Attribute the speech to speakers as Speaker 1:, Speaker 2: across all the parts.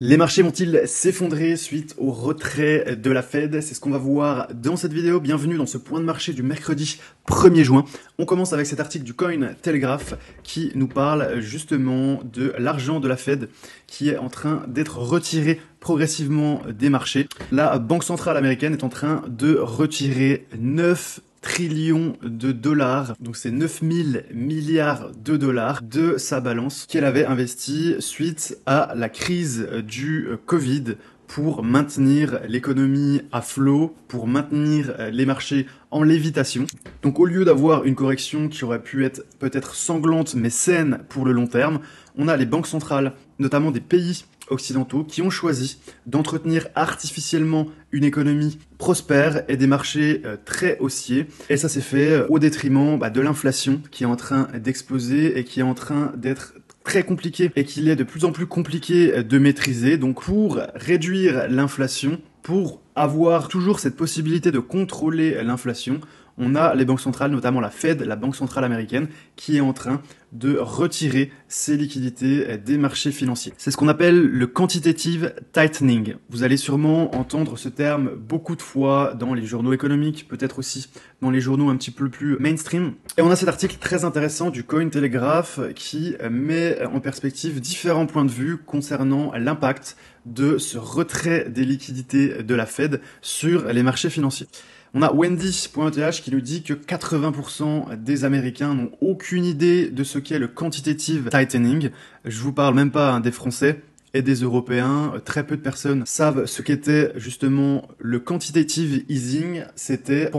Speaker 1: Les marchés vont-ils s'effondrer suite au retrait de la Fed? C'est ce qu'on va voir dans cette vidéo. Bienvenue dans ce point de marché du mercredi 1er juin. On commence avec cet article du Coin Telegraph qui nous parle justement de l'argent de la Fed qui est en train d'être retiré progressivement des marchés. La Banque centrale américaine est en train de retirer 9 trillions de dollars, donc c'est 9000 milliards de dollars de sa balance qu'elle avait investi suite à la crise du Covid pour maintenir l'économie à flot, pour maintenir les marchés en lévitation. Donc au lieu d'avoir une correction qui aurait pu être peut-être sanglante mais saine pour le long terme, on a les banques centrales, notamment des pays occidentaux, qui ont choisi d'entretenir artificiellement une économie prospère et des marchés très haussiers. Et ça s'est fait au détriment de l'inflation qui est en train d'exploser et qui est en train d'être très compliqué et qu'il est de plus en plus compliqué de maîtriser. Donc pour réduire l'inflation, pour avoir toujours cette possibilité de contrôler l'inflation, on a les banques centrales, notamment la Fed, la banque centrale américaine, qui est en train de retirer ses liquidités des marchés financiers. C'est ce qu'on appelle le quantitative tightening. Vous allez sûrement entendre ce terme beaucoup de fois dans les journaux économiques, peut-être aussi dans les journaux un petit peu plus mainstream. Et on a cet article très intéressant du Coin Telegraph qui met en perspective différents points de vue concernant l'impact de ce retrait des liquidités de la Fed sur les marchés financiers. On a Wendy.eth qui nous dit que 80% des Américains n'ont aucune idée de ce qu'est le quantitative tightening. Je vous parle même pas des Français et des Européens. Très peu de personnes savent ce qu'était justement le quantitative easing. C'était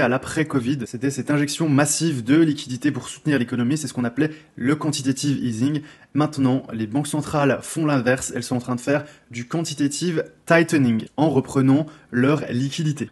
Speaker 1: à l'après-Covid. C'était cette injection massive de liquidités pour soutenir l'économie. C'est ce qu'on appelait le quantitative easing. Maintenant, les banques centrales font l'inverse. Elles sont en train de faire du quantitative tightening en reprenant leurs liquidités.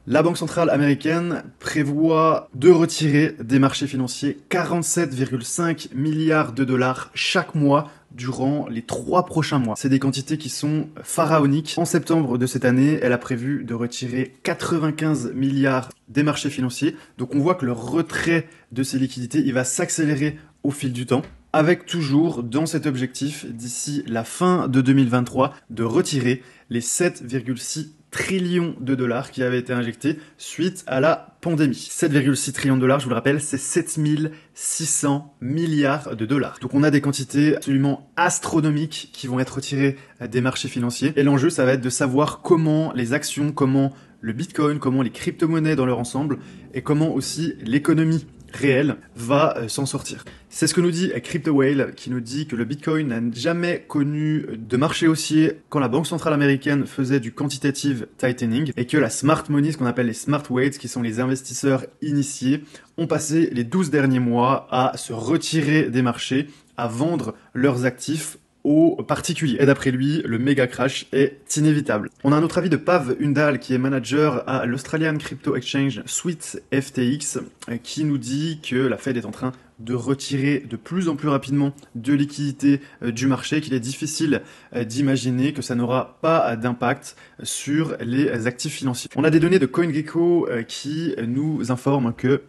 Speaker 1: La Banque centrale américaine prévoit de retirer des marchés financiers 47,5 milliards de dollars chaque mois durant les 3 prochains mois. C'est des quantités qui sont pharaoniques. En septembre de cette année, elle a prévu de retirer 95 milliards des marchés financiers. Donc on voit que le retrait de ces liquidités, il va s'accélérer au fil du temps, avec toujours dans cet objectif, d'ici la fin de 2023, de retirer les 7,6 trillions de dollars qui avaient été injectés suite à la pandémie. 7,6 trillions de dollars, je vous le rappelle, c'est 7600 milliards de dollars. Donc on a des quantités absolument astronomiques qui vont être retirées des marchés financiers. Et l'enjeu, ça va être de savoir comment les actions, comment le Bitcoin, comment les crypto-monnaies dans leur ensemble, et comment aussi l'économie réel va s'en sortir. C'est ce que nous dit Crypto Whale qui nous dit que le Bitcoin n'a jamais connu de marché haussier quand la Banque centrale américaine faisait du quantitative tightening et que la smart money, ce qu'on appelle les smart weights, qui sont les investisseurs initiés, ont passé les 12 derniers mois à se retirer des marchés, à vendre leurs actifs aux particuliers. Et d'après lui, le méga crash est inévitable. On a un autre avis de Pav Undal, qui est manager à l'Australian Crypto Exchange Suite FTX, qui nous dit que la Fed est en train de retirer de plus en plus rapidement de liquidités du marché, qu'il est difficile d'imaginer que ça n'aura pas d'impact sur les actifs financiers. On a des données de CoinGecko qui nous informent que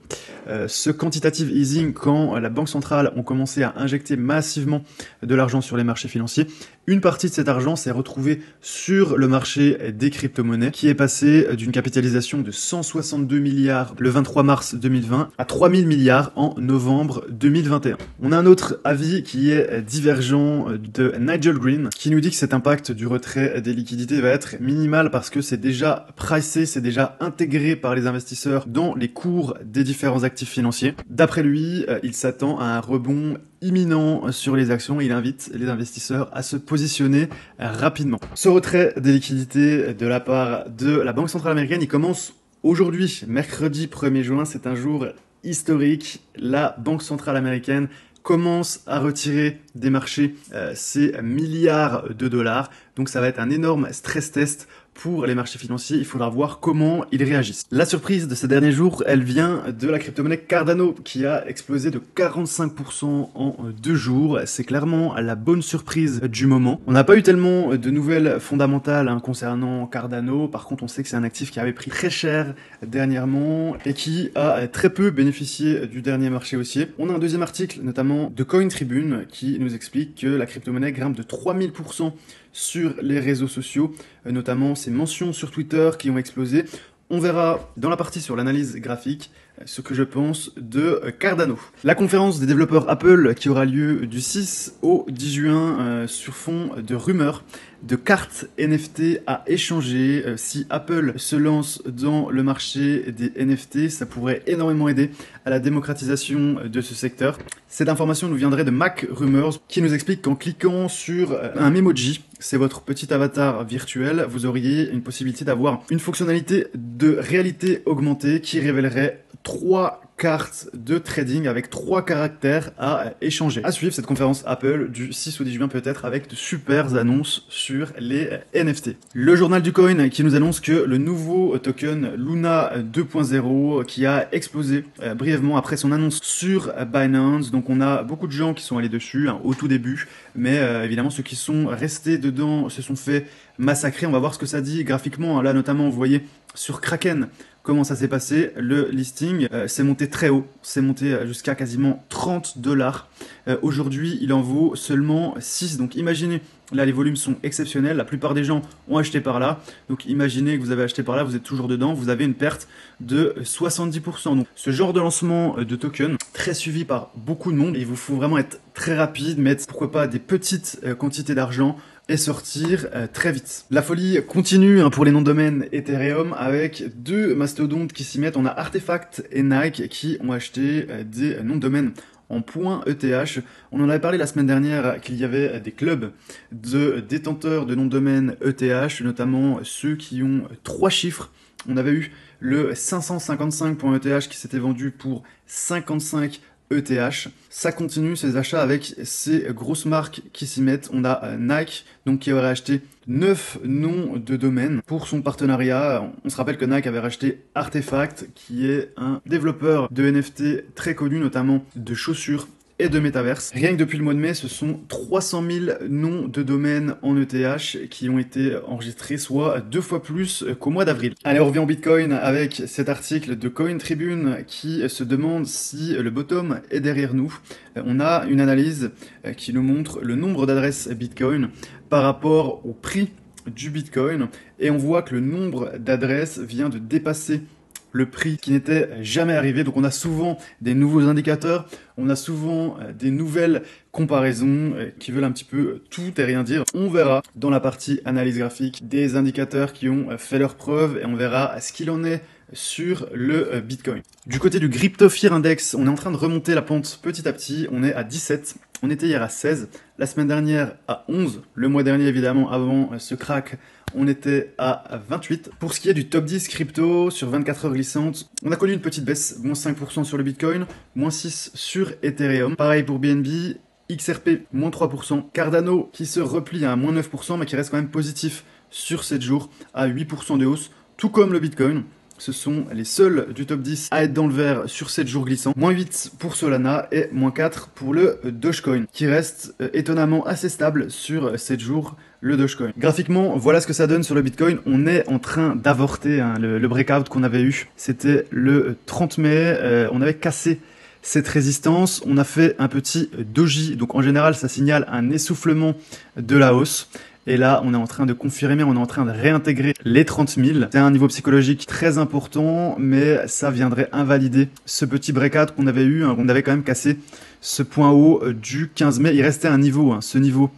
Speaker 1: ce quantitative easing, quand la Banque centrale ont commencé à injecter massivement de l'argent sur les marchés financiers, une partie de cet argent s'est retrouvée sur le marché des crypto-monnaies, qui est passé d'une capitalisation de 162 milliards le 23 mars 2020 à 3000 milliards en novembre 2021. On a un autre avis qui est divergent de Nigel Green, qui nous dit que cet impact du retrait des liquidités va être minimal parce que c'est déjà pricé, c'est déjà intégré par les investisseurs dans les cours des différents actifs financiers. D'après lui, il s'attend à un rebond imminent sur les actions et il invite les investisseurs à se positionner rapidement. Ce retrait des liquidités de la part de la Banque centrale américaine, il commence aujourd'hui, mercredi 1er juin, c'est un jour historique. La Banque centrale américaine commence à retirer des marchés ces milliards de dollars. Donc ça va être un énorme stress test pour les marchés financiers. Il faudra voir comment ils réagissent. La surprise de ces derniers jours, elle vient de la crypto-monnaie Cardano qui a explosé de 45% en 2 jours. C'est clairement la bonne surprise du moment. On n'a pas eu tellement de nouvelles fondamentales concernant Cardano. Par contre, on sait que c'est un actif qui avait pris très cher dernièrement et qui a très peu bénéficié du dernier marché haussier. On a un deuxième article, notamment de Coin Tribune, qui nous explique que la crypto-monnaie grimpe de 3000% sur les réseaux sociaux, notamment ces mentions sur Twitter qui ont explosé. On verra dans la partie sur l'analyse graphique ce que je pense de Cardano. La conférence des développeurs Apple qui aura lieu du 6 au 10 juin sur fond de rumeurs de cartes NFT à échanger. Si Apple se lance dans le marché des NFT, ça pourrait énormément aider à la démocratisation de ce secteur. Cette information nous viendrait de Mac Rumors qui nous explique qu'en cliquant sur un Memoji, c'est votre petit avatar virtuel, vous auriez une possibilité d'avoir une fonctionnalité de réalité augmentée qui révélerait 3 cartes de trading avec 3 caractères à échanger. À suivre cette conférence Apple du 6 au 10 juin peut-être avec de super annonces sur les NFT. Le journal du coin qui nous annonce que le nouveau token Luna 2.0 qui a explosé brièvement après son annonce sur Binance. Donc on a beaucoup de gens qui sont allés dessus au tout début, mais évidemment ceux qui sont restés dedans se sont fait massacrer. On va voir ce que ça dit graphiquement. Là notamment vous voyez sur Kraken comment ça s'est passé. Le listing s'est monté très haut, c'est monté jusqu'à quasiment 30 $. Aujourd'hui, il en vaut seulement 6. Donc imaginez, là les volumes sont exceptionnels, la plupart des gens ont acheté par là. Donc imaginez que vous avez acheté par là, vous êtes toujours dedans, vous avez une perte de 70%. Donc ce genre de lancement de token, très suivi par beaucoup de monde, et il vous faut vraiment être très rapide, mettre pourquoi pas des petites quantités d'argent et sortir très vite. La folie continue pour les noms de domaine Ethereum avec 2 mastodontes qui s'y mettent. On a Artefact et Nike qui ont acheté des noms de domaine en .eth. On en avait parlé la semaine dernière qu'il y avait des clubs de détenteurs de noms de domaine ETH, notamment ceux qui ont 3 chiffres. On avait eu le 555.eth qui s'était vendu pour 55 ETH. Ça continue ces achats avec ces grosses marques qui s'y mettent. On a Nike donc qui aurait acheté 9 noms de domaine pour son partenariat. On se rappelle que Nike avait racheté Artefact qui est un développeur de NFT très connu, notamment de chaussures et de métaverse. Rien que depuis le mois de mai, ce sont 300 000 noms de domaine en ETH qui ont été enregistrés, soit 2 fois plus qu'au mois d'avril. Allez, on revient au Bitcoin avec cet article de Coin Tribune qui se demande si le bottom est derrière nous. On a une analyse qui nous montre le nombre d'adresses Bitcoin par rapport au prix du Bitcoin et on voit que le nombre d'adresses vient de dépasser le prix qui n'était jamais arrivé. Donc on a souvent des nouveaux indicateurs, on a souvent des nouvelles comparaisons qui veulent un petit peu tout et rien dire. On verra dans la partie analyse graphique des indicateurs qui ont fait leurs preuves et on verra ce qu'il en est sur le Bitcoin. Du côté du Crypto Fear Index, on est en train de remonter la pente petit à petit. On est à 17, on était hier à 16, la semaine dernière à 11, le mois dernier évidemment avant ce crack, on était à 28. Pour ce qui est du top 10 crypto sur 24 heures glissantes, on a connu une petite baisse, moins 5% sur le Bitcoin, moins 6 sur Ethereum. Pareil pour BNB, XRP, moins 3%. Cardano qui se replie à moins 9%, mais qui reste quand même positif sur 7 jours, à 8% de hausse, tout comme le Bitcoin. Ce sont les seuls du top 10 à être dans le vert sur 7 jours glissants. Moins 8 pour Solana et moins 4 pour le Dogecoin, qui reste étonnamment assez stable sur 7 jours, le Dogecoin. Graphiquement, voilà ce que ça donne sur le Bitcoin. On est en train d'avorter le breakout qu'on avait eu. C'était le 30 mai. On avait cassé cette résistance. On a fait un petit doji. Donc en général, ça signale un essoufflement de la hausse. Et là, on est en train de confirmer, on est en train de réintégrer les 30 000. C'est un niveau psychologique très important, mais ça viendrait invalider ce petit breakout qu'on avait eu. On avait quand même cassé ce point haut du 15 mai. Il restait un niveau, ce niveau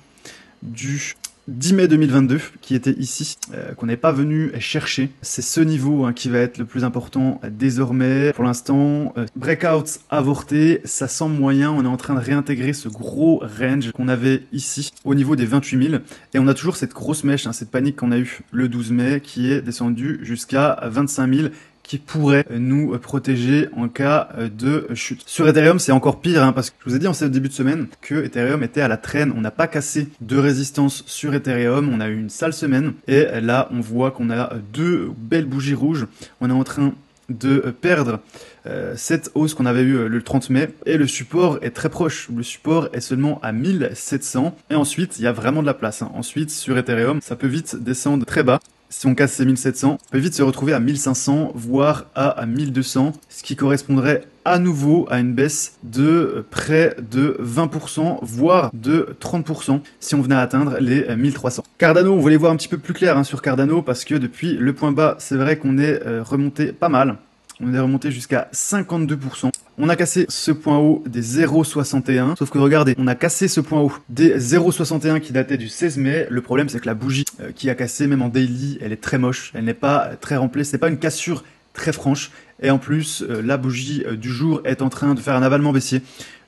Speaker 1: du 10 mai 2022, qui était ici, qu'on n'est pas venu chercher. C'est ce niveau qui va être le plus important désormais. Pour l'instant, breakout avorté, ça semble moyen. On est en train de réintégrer ce gros range qu'on avait ici, au niveau des 28 000. Et on a toujours cette grosse mèche, cette panique qu'on a eue le 12 mai, qui est descendue jusqu'à 25 000. Qui pourrait nous protéger en cas de chute. Sur Ethereum, c'est encore pire, parce que je vous ai dit en ce début de semaine que Ethereum était à la traîne. On n'a pas cassé de résistance sur Ethereum, on a eu une sale semaine. Et là, on voit qu'on a 2 belles bougies rouges. On est en train de perdre cette hausse qu'on avait eue le 30 mai. Et le support est très proche. Le support est seulement à 1700. Et ensuite, il y a vraiment de la place. Ensuite, sur Ethereum, ça peut vite descendre très bas. Si on casse ces 1700, on peut vite se retrouver à 1500, voire à 1200, ce qui correspondrait à nouveau à une baisse de près de 20%, voire de 30% si on venait à atteindre les 1300. Cardano, on voulait voir un petit peu plus clair sur Cardano parce que depuis le point bas, c'est vrai qu'on est remonté pas mal. On est remonté jusqu'à 52%. On a cassé ce point haut des 0,61. Sauf que regardez, on a cassé ce point haut des 0,61 qui datait du 16 mai. Le problème, c'est que la bougie qui a cassé, même en daily, elle est très moche. Elle n'est pas très remplie. C'est pas une cassure très franche. Et en plus, la bougie du jour est en train de faire un avalement baissier.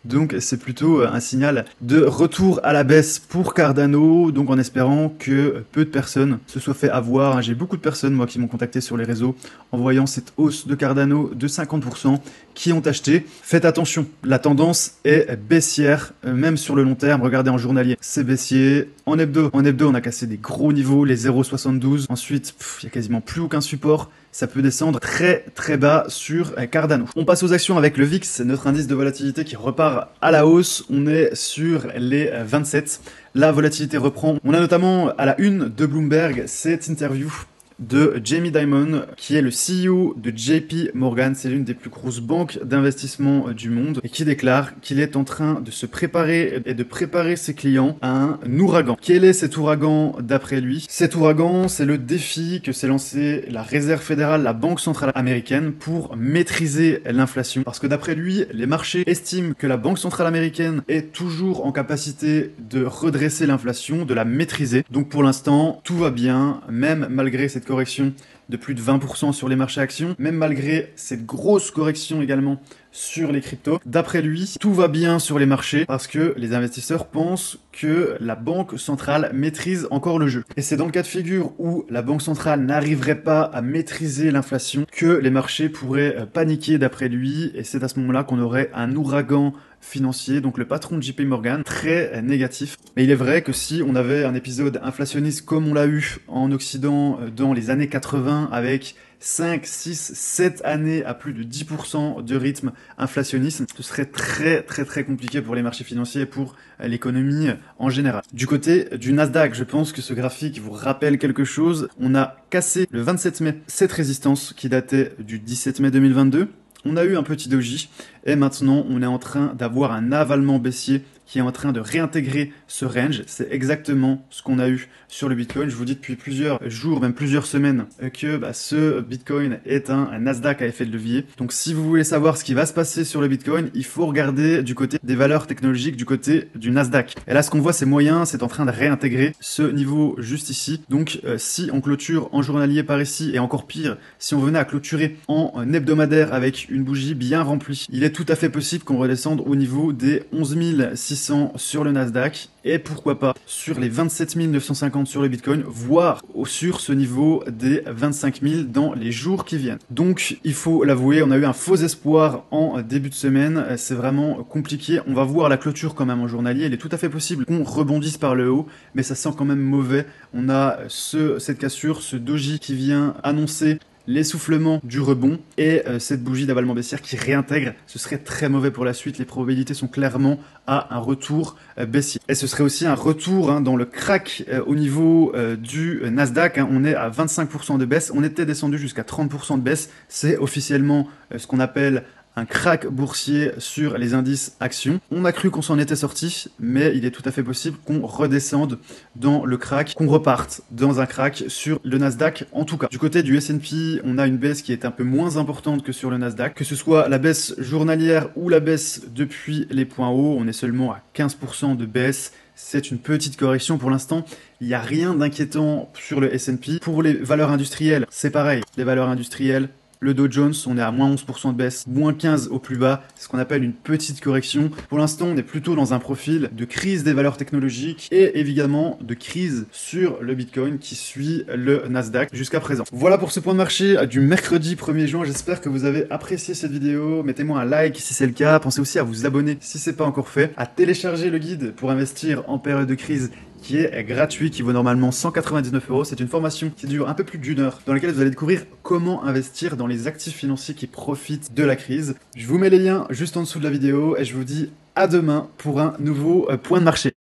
Speaker 1: Donc c'est plutôt un signal de retour à la baisse pour Cardano, donc en espérant que peu de personnes se soient fait avoir. J'ai beaucoup de personnes, moi, qui m'ont contacté sur les réseaux en voyant cette hausse de Cardano de 50% qui ont acheté. Faites attention, la tendance est baissière, même sur le long terme. Regardez en journalier, c'est baissier. En hebdo, on a cassé des gros niveaux, les 0,72. Ensuite, il n'y a quasiment plus aucun support. Ça peut descendre très très bas sur Cardano. On passe aux actions avec le VIX, notre indice de volatilité qui repart à la hausse. On est sur les 27. La volatilité reprend. On a notamment à la une de Bloomberg cette interview de Jamie Dimon, qui est le CEO de JP Morgan, c'est l'une des plus grosses banques d'investissement du monde, et qui déclare qu'il est en train de se préparer et de préparer ses clients à un ouragan. Quel est cet ouragan d'après lui? Cet ouragan, c'est le défi que s'est lancé la Réserve fédérale, la Banque centrale américaine, pour maîtriser l'inflation. Parce que d'après lui, les marchés estiment que la Banque centrale américaine est toujours en capacité de redresser l'inflation, de la maîtriser. Donc pour l'instant, tout va bien, même malgré cette correction de plus de 20% sur les marchés actions, même malgré cette grosse correction également sur les cryptos. D'après lui, tout va bien sur les marchés parce que les investisseurs pensent que la banque centrale maîtrise encore le jeu. Et c'est dans le cas de figure où la banque centrale n'arriverait pas à maîtriser l'inflation que les marchés pourraient paniquer d'après lui, et c'est à ce moment-là qu'on aurait un ouragan financier, donc le patron de JP Morgan, très négatif. Mais il est vrai que si on avait un épisode inflationniste comme on l'a eu en Occident dans les années 80 avec 5, 6, 7 années à plus de 10% de rythme inflationniste, ce serait très compliqué pour les marchés financiers et pour l'économie en général. Du côté du Nasdaq, je pense que ce graphique vous rappelle quelque chose. On a cassé le 27 mai cette résistance qui datait du 17 mai 2022. On a eu un petit doji et maintenant on est en train d'avoir un avalement baissier qui est en train de réintégrer ce range. C'est exactement ce qu'on a eu sur le Bitcoin. Je vous dis depuis plusieurs jours, même plusieurs semaines, que ce Bitcoin est un Nasdaq à effet de levier. Donc si vous voulez savoir ce qui va se passer sur le Bitcoin, il faut regarder du côté des valeurs technologiques, du côté du Nasdaq. Et là, ce qu'on voit, c'est moyen, c'est en train de réintégrer ce niveau juste ici. Donc si on clôture en journalier par ici, et encore pire, si on venait à clôturer en hebdomadaire avec une bougie bien remplie, il est tout à fait possible qu'on redescende au niveau des 11 600 sur le Nasdaq et pourquoi pas sur les 27 950 sur le Bitcoin, voire sur ce niveau des 25 000 dans les jours qui viennent. Donc il faut l'avouer, on a eu un faux espoir en début de semaine, c'est vraiment compliqué. On va voir la clôture quand même en journalier, il est tout à fait possible qu'on rebondisse par le haut, mais ça sent quand même mauvais. On a cette cassure, ce doji qui vient annoncer l'essoufflement du rebond et cette bougie d'avalement baissière qui réintègre, ce serait très mauvais pour la suite. Les probabilités sont clairement à un retour baissier. Et ce serait aussi un retour dans le crack au niveau du Nasdaq. On est à 25% de baisse. On était descendu jusqu'à 30% de baisse. C'est officiellement ce qu'on appelle un crack boursier sur les indices actions. On a cru qu'on s'en était sorti, mais il est tout à fait possible qu'on redescende dans le crack, qu'on reparte dans un crack sur le Nasdaq en tout cas. Du côté du S&P, on a une baisse qui est un peu moins importante que sur le Nasdaq, que ce soit la baisse journalière ou la baisse depuis les points hauts, on est seulement à 15% de baisse. C'est une petite correction pour l'instant. Il n'y a rien d'inquiétant sur le S&P. Pour les valeurs industrielles, c'est pareil. Les valeurs industrielles, le Dow Jones, on est à moins 11% de baisse, moins 15 au plus bas, c'est ce qu'on appelle une petite correction. Pour l'instant, on est plutôt dans un profil de crise des valeurs technologiques et évidemment de crise sur le Bitcoin qui suit le Nasdaq jusqu'à présent. Voilà pour ce point de marché du mercredi 1er juin. J'espère que vous avez apprécié cette vidéo. Mettez-moi un like si c'est le cas. Pensez aussi à vous abonner si c'est pas encore fait, à télécharger le guide pour investir en période de crise qui est gratuit, qui vaut normalement 199 €. C'est une formation qui dure un peu plus d'1 heure, dans laquelle vous allez découvrir comment investir dans les actifs financiers qui profitent de la crise. Je vous mets les liens juste en dessous de la vidéo et je vous dis à demain pour un nouveau point de marché.